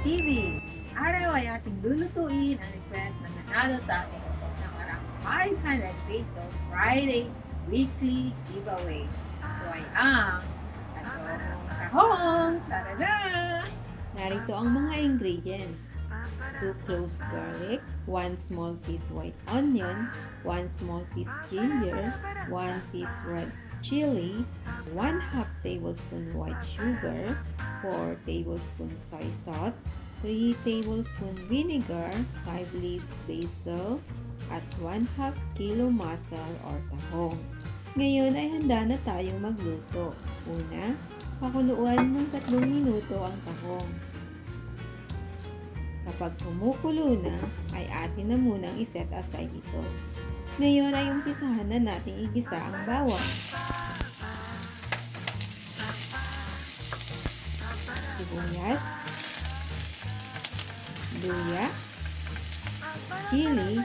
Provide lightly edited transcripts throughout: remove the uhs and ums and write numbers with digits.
TV. Araw ay ating lulutuin ang request na nanalo sa atin ng parang 500 peso Friday weekly giveaway. Ito ay ang Adobong Tahong! Tara na! Narito ang mga ingredients. 2 cloves garlic, 1 small piece white onion, 1 small piece ginger, 1 piece red chilli, 1/2 tablespoon white sugar, 4 tablespoons soy sauce, 3 tablespoon vinegar, 5 leaves basil, at 1/2 kilo muscle or tahong. Ngayon ay handa na tayong magluto. Una, pakuluan ng 3 minuto ang tahong. Kapag kumukulo na, ay atin na munang iset aside ito. Ngayon ay umpisahan na nating igisa ang bawang. Sibuyas, luya, chili,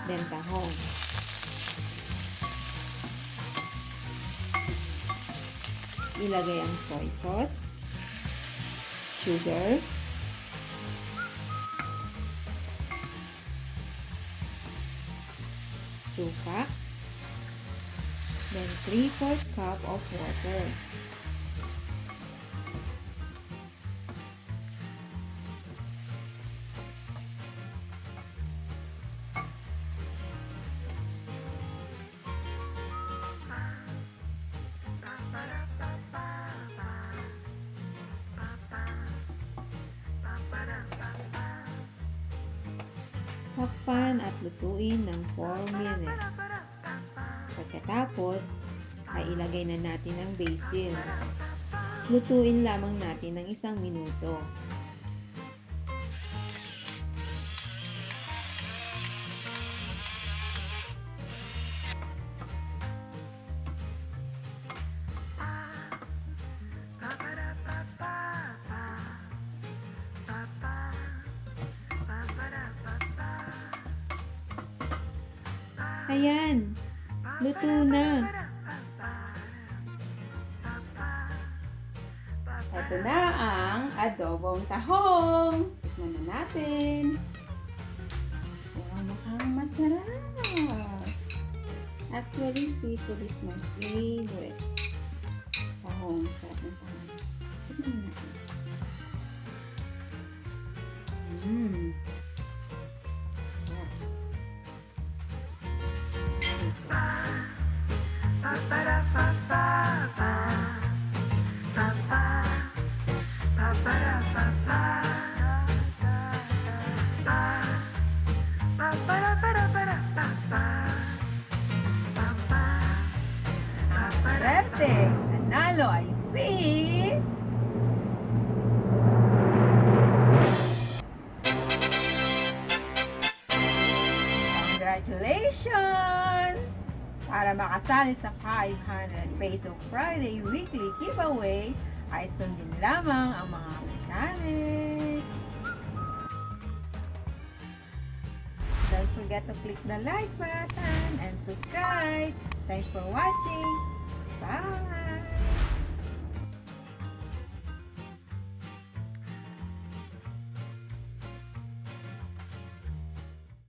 then tahong. Ilagay ang soy sauce, sugar, suka, then 3/4 cup of water. Takpan at lutuin ng 4 minutes. Pagkatapos, ay ilagay na natin ang basil. Lutuin lamang natin ng 1 minuto. Ayan, luto na. Ito na ang adobong tahong. Tikman na natin. Wow, mukhang masarap. Actually, seafood is my favorite. Tahong, sarap ng tahong. Tikman na natin. Swerte! Nanalo ay si... Congratulations! Para makasali sa 500 peso Friday weekly giveaway, ay sundin lamang ang mga mechanics. Don't forget to click the like button and subscribe. Thanks for watching. Bye!